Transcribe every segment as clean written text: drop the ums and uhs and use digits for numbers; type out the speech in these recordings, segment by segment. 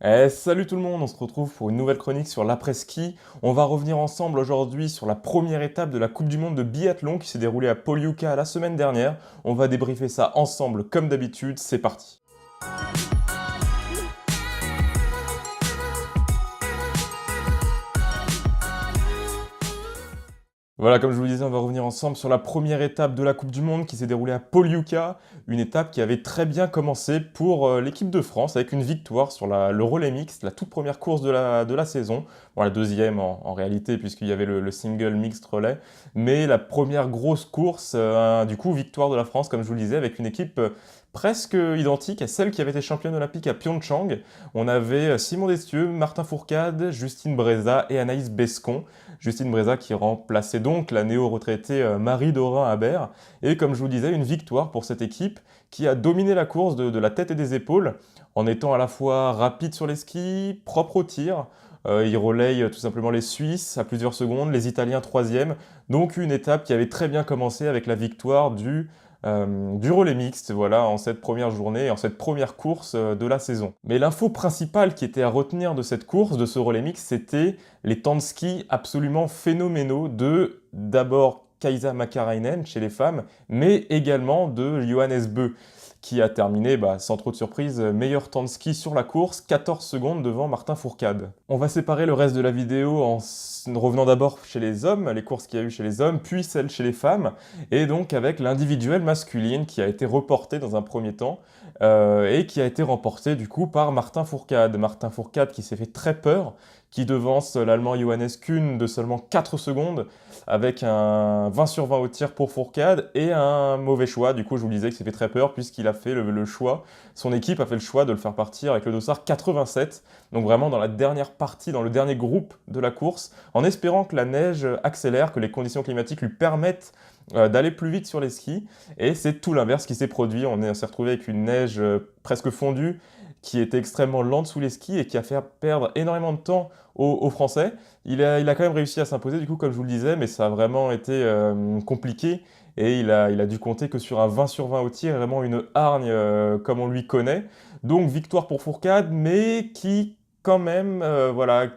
Salut tout le monde, on se retrouve pour une nouvelle chronique sur l'après-ski. On va revenir ensemble aujourd'hui sur la première étape de la Coupe du Monde de biathlon qui s'est déroulée à Polyuka la semaine dernière. On va débriefer ça ensemble comme d'habitude, c'est parti. Voilà, comme je vous le disais, on va revenir ensemble sur la première étape de la Coupe du Monde qui s'est déroulée à Polyuka, une étape qui avait très bien commencé pour l'équipe de France avec une victoire sur le relais mixte, la toute première course de la saison. Bon, la deuxième en réalité puisqu'il y avait le single mixte relais, mais la première grosse course, du coup, victoire de la France, comme je vous le disais, avec une équipe presque identique à celle qui avait été championne olympique à Pyeongchang. On avait Simon Destieux, Martin Fourcade, Justine Breza et Anaïs Bescon. Justine Breza qui remplaçait donc la néo-retraitée Marie Dorin-Habert. Et comme je vous disais, une victoire pour cette équipe qui a dominé la course de la tête et des épaules en étant à la fois rapide sur les skis, propre au tir. Il relaye tout simplement les Suisses à plusieurs secondes, les Italiens troisième. Donc une étape qui avait très bien commencé avec la victoire du relais mixte, voilà, en cette première journée, en cette première course de la saison. Mais l'info principale qui était à retenir de cette course, de ce relais mixte, c'était les temps de ski absolument phénoménaux de d'abord Kaisa Makarainen chez les femmes, mais également de Johannes Bö, qui a terminé, sans trop de surprise, meilleur temps de ski sur la course, 14 secondes devant Martin Fourcade. On va séparer le reste de la vidéo en revenant d'abord chez les hommes, les courses qu'il y a eu chez les hommes, puis celles chez les femmes, et donc avec l'individuelle masculine qui a été reportée dans un premier temps, et qui a été remportée du coup par Martin Fourcade. Martin Fourcade qui s'est fait très peur, qui devance l'Allemand Johannes Kuhn de seulement 4 secondes, avec un 20 sur 20 au tir pour Fourcade et un mauvais choix. Du coup, je vous le disais que ça fait très peur puisqu'il a fait le choix, son équipe a fait le choix de le faire partir avec le dossard 87, donc vraiment dans la dernière partie, dans le dernier groupe de la course, en espérant que la neige accélère, que les conditions climatiques lui permettent d'aller plus vite sur les skis. Et c'est tout l'inverse qui s'est produit. On s'est retrouvé avec une neige presque fondue qui était extrêmement lente sous les skis et qui a fait perdre énormément de temps aux Français. Il a quand même réussi à s'imposer, du coup, comme je vous le disais, mais ça a vraiment été compliqué. Et il a dû compter que sur un 20 sur 20 au tir, vraiment une hargne comme on lui connaît. Donc victoire pour Fourcade, mais qui quand même, voilà,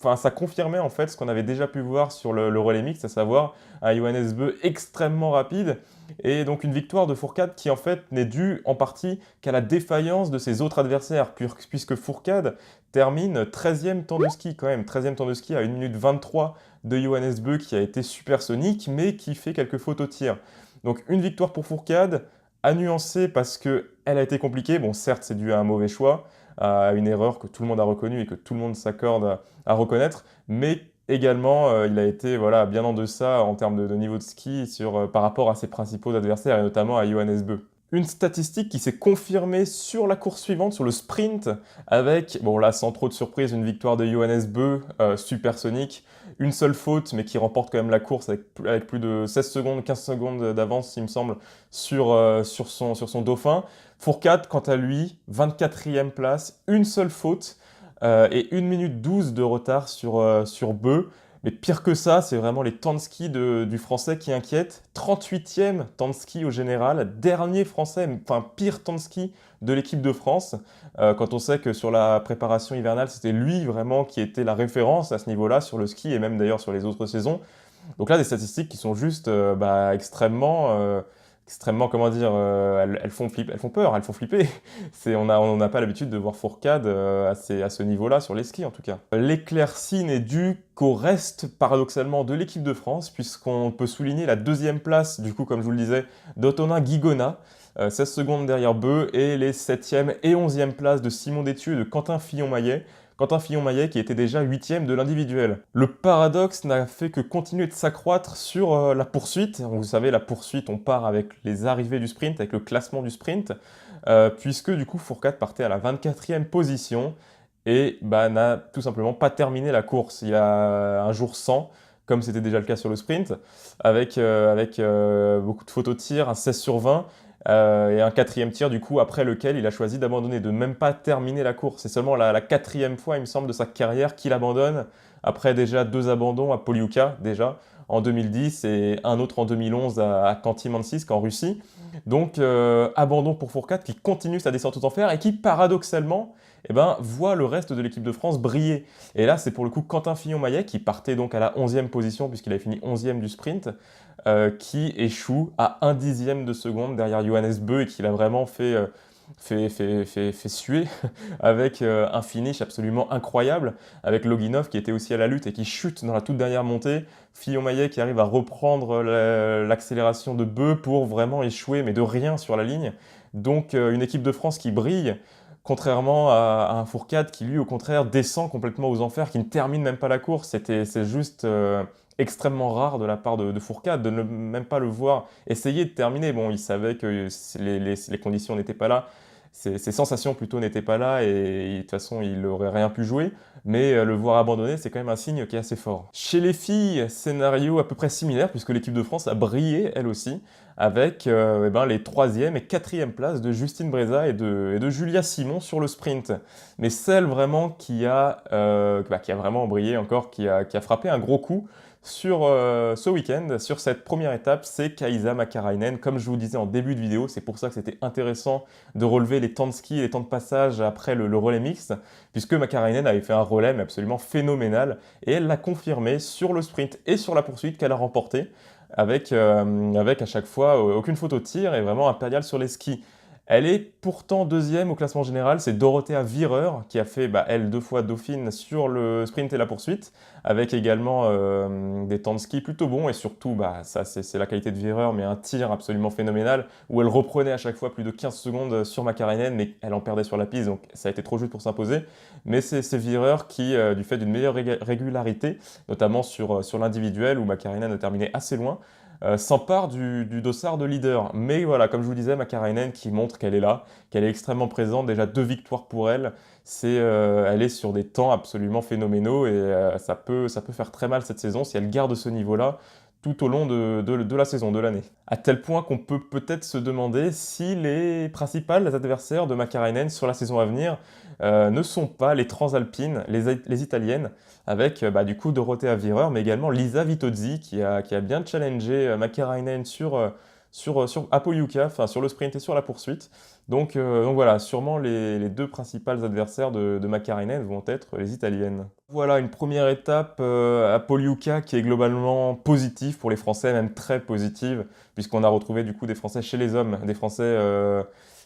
enfin, ça confirmait en fait ce qu'on avait déjà pu voir sur le relais mixte, à savoir un Johannes Bö extrêmement rapide. Et donc une victoire de Fourcade qui en fait n'est due en partie qu'à la défaillance de ses autres adversaires, puisque Fourcade termine 13e temps de ski quand même, 13e temps de ski à 1 minute 23 de Johannes Bö qui a été supersonique mais qui fait quelques fautes au tir. Donc une victoire pour Fourcade, à nuancer parce qu'elle a été compliquée. Bon, certes, c'est dû à un mauvais choix, à une erreur que tout le monde a reconnue et que tout le monde s'accorde à reconnaître, mais également, il a été voilà, bien en deçà en termes de niveau de ski par rapport à ses principaux adversaires, et notamment à Johannes Bö. Une statistique qui s'est confirmée sur la course suivante, sur le sprint, avec, bon là sans trop de surprise, une victoire de Johannes Bö, supersonique, une seule faute, mais qui remporte quand même la course avec plus de 16 secondes, 15 secondes d'avance, il me semble, sur son dauphin. Fourcade, quant à lui, 24e place, une seule faute, et 1 minute 12 de retard sur Bö. Mais pire que ça, c'est vraiment les temps de ski du français qui inquiètent. 38e temps de ski au général, dernier français, enfin pire temps de ski de l'équipe de France. Quand on sait que sur la préparation hivernale, c'était lui vraiment qui était la référence à ce niveau-là sur le ski et même d'ailleurs sur les autres saisons. Donc là, des statistiques qui sont juste extrêmement, comment dire, elles font flipper, elles font peur, elles font flipper. On n'a pas l'habitude de voir Fourcade à ce niveau-là, sur les skis en tout cas. L'éclaircie n'est due qu'au reste, paradoxalement, de l'équipe de France, puisqu'on peut souligner la deuxième place, du coup, comme je vous le disais, d'Otonin Guigona, 16 secondes derrière Bö, et les 7e et 11e places de Simon Destieux et de Quentin Fillon-Maillet. Quentin Fillon-Maillet qui était déjà 8e de l'individuel. Le paradoxe n'a fait que continuer de s'accroître sur la poursuite. Vous savez, la poursuite, on part avec les arrivées du sprint, avec le classement du sprint, puisque du coup Fourcade partait à la 24e position et n'a tout simplement pas terminé la course. Il a un jour sans, comme c'était déjà le cas sur le sprint, avec beaucoup de fautes au tir, un 16 sur 20, et un 4e tir du coup après lequel il a choisi d'abandonner, de même pas terminer la course. C'est seulement la 4e fois, il me semble, de sa carrière qu'il abandonne, après déjà 2 abandons à Polyuka déjà, en 2010 et un autre en 2011 à Khanty-Mansiysk en Russie. Donc abandon pour Fourcade qui continue sa descente aux enfers et qui paradoxalement eh ben, voit le reste de l'équipe de France briller. Et là, c'est pour le coup Quentin Fillon-Maillet, qui partait donc à la 11e position, puisqu'il avait fini 11e du sprint, qui échoue à 1/10 de seconde derrière Johannes Beu et qui l'a vraiment fait suer avec un finish absolument incroyable, avec Loginov qui était aussi à la lutte et qui chute dans la toute dernière montée, Fillon-Maillet qui arrive à reprendre l'accélération de Beu pour vraiment échouer, mais de rien sur la ligne. Donc une équipe de France qui brille, contrairement à un Fourcade qui lui au contraire descend complètement aux enfers, qui ne termine même pas la course. C'est juste extrêmement rare de la part de Fourcade de ne même pas le voir essayer de terminer. Bon, il savait que les conditions n'étaient pas là, ses sensations plutôt n'étaient pas là et de toute façon il n'aurait rien pu jouer, mais le voir abandonner c'est quand même un signe qui est assez fort. Chez les filles, scénario à peu près similaire puisque l'équipe de France a brillé elle aussi avec eh ben, les 3e et 4e places de Justine Breza et de Julia Simon sur le sprint. Mais celle vraiment qui a vraiment brillé encore, qui a frappé un gros coup sur ce week-end, sur cette première étape, c'est Kaisa Makarainen. Comme je vous disais en début de vidéo, c'est pour ça que c'était intéressant de relever les temps de ski et les temps de passage après le relais mixte, puisque Makarainen avait fait un relais mais absolument phénoménal, et elle l'a confirmé sur le sprint et sur la poursuite qu'elle a remporté, avec à chaque fois aucune faute au tir et vraiment impériale sur les skis. Elle est pourtant deuxième au classement général, c'est Dorothea Wierer qui a fait, elle, 2 fois dauphine sur le sprint et la poursuite, avec également des temps de ski plutôt bons, et surtout, ça c'est la qualité de Wierer, mais un tir absolument phénoménal, où elle reprenait à chaque fois plus de 15 secondes sur Makarainen, mais elle en perdait sur la piste, donc ça a été trop juste pour s'imposer. Mais c'est Wierer qui, du fait d'une meilleure régularité, notamment sur l'individuel, où Makarainen a terminé assez loin, s'empare du dossard de leader. Mais voilà, comme je vous le disais, Makarainen qui montre qu'elle est là, qu'elle est extrêmement présente, déjà 2 victoires pour elle, elle est sur des temps absolument phénoménaux et ça peut faire très mal cette saison si elle garde ce niveau-là tout au long de la saison, de l'année. À tel point qu'on peut peut-être se demander si les principales adversaires de Makarainen sur la saison à venir ne sont pas les transalpines, les italiennes, avec du coup Dorothea Wierer, mais également Lisa Vitozzi qui a bien challengé Makarainen sur Apolyuka, enfin sur le sprint et sur la poursuite. Donc voilà, sûrement les 2 principales adversaires de Makarainen vont être les italiennes. Voilà une première étape à Polyuka qui est globalement positive pour les Français, même très positive, puisqu'on a retrouvé du coup des Français chez les hommes, des Français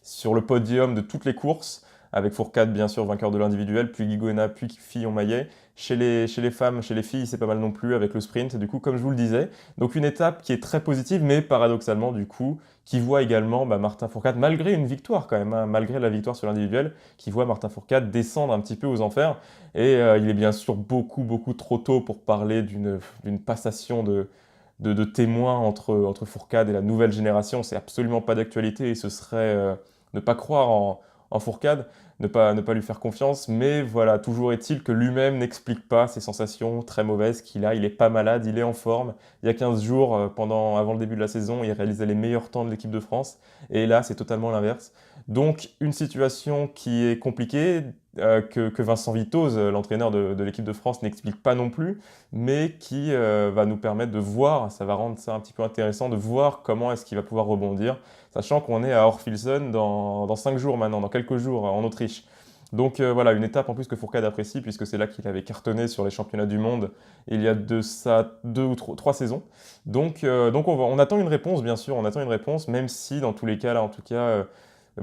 sur le podium de toutes les courses, avec Fourcade bien sûr vainqueur de l'individuel, puis Guigona, puis Fillon-Maillet. Chez les femmes, chez les filles, c'est pas mal non plus avec le sprint, du coup comme je vous le disais. Donc une étape qui est très positive, mais paradoxalement du coup, qui voit également Martin Fourcade, malgré une victoire quand même, hein, malgré la victoire sur l'individuel, qui voit Martin Fourcade descendre un petit peu aux enfers. Et il est bien sûr beaucoup, beaucoup trop tôt pour parler d'une passation de témoins entre Fourcade et la nouvelle génération. C'est absolument pas d'actualité et ce serait ne pas croire en Fourcade, ne pas lui faire confiance. Mais voilà, toujours est-il que lui-même n'explique pas ses sensations très mauvaises qu'il a. Il est pas malade, il est en forme. Il y a 15 jours, avant le début de la saison, il réalisait les meilleurs temps de l'équipe de France. Et là, c'est totalement l'inverse. Donc, une situation qui est compliquée, que Vincent Vitoz, l'entraîneur de l'équipe de France, n'explique pas non plus, mais qui va nous permettre de voir, ça va rendre ça un petit peu intéressant, de voir comment est-ce qu'il va pouvoir rebondir, sachant qu'on est à Orfilsen dans 5 jours maintenant, dans quelques jours, en Autriche. Donc voilà, une étape en plus que Fourcade apprécie, puisque c'est là qu'il avait cartonné sur les championnats du monde il y a de ça 2 ou 3 saisons. Donc on attend une réponse, bien sûr, on attend une réponse, même si dans tous les cas, là en tout cas,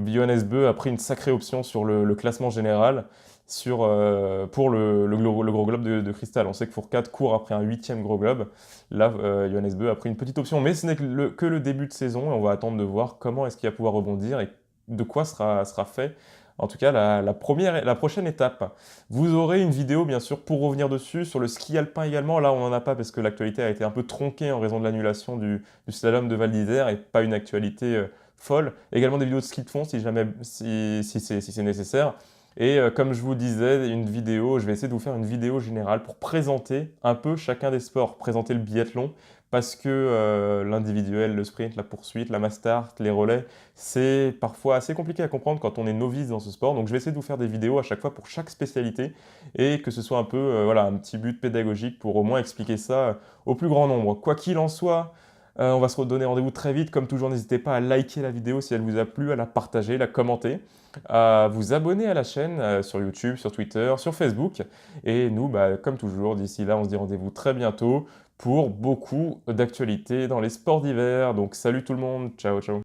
Johannes Beu a pris une sacrée option sur le classement général pour le gros globe de cristal. On sait que Fourcade court après un 8e gros globe. Là, Johannes Beu a pris une petite option, mais ce n'est que le début de saison et on va attendre de voir comment est-ce qu'il va pouvoir rebondir et de quoi sera fait. En tout cas, la prochaine étape. Vous aurez une vidéo, bien sûr, pour revenir dessus, sur le ski alpin également. Là, on n'en a pas parce que l'actualité a été un peu tronquée en raison de l'annulation du slalom de Val d'Isère et pas une actualité folle. Également des vidéos de ski de fond si c'est nécessaire. Et comme je vous disais, je vais essayer de vous faire une vidéo générale pour présenter un peu chacun des sports, présenter le biathlon, parce que l'individuel, le sprint, la poursuite, la mass start, les relais, c'est parfois assez compliqué à comprendre quand on est novice dans ce sport. Donc je vais essayer de vous faire des vidéos à chaque fois pour chaque spécialité et que ce soit un peu un petit but pédagogique pour au moins expliquer ça au plus grand nombre. Quoi qu'il en soit, On va se redonner rendez-vous très vite. Comme toujours, n'hésitez pas à liker la vidéo si elle vous a plu, à la partager, la commenter, à vous abonner à la chaîne sur YouTube, sur Twitter, sur Facebook. Et nous, bah, comme toujours, d'ici là, on se dit rendez-vous très bientôt pour beaucoup d'actualités dans les sports d'hiver. Donc salut tout le monde, ciao ciao.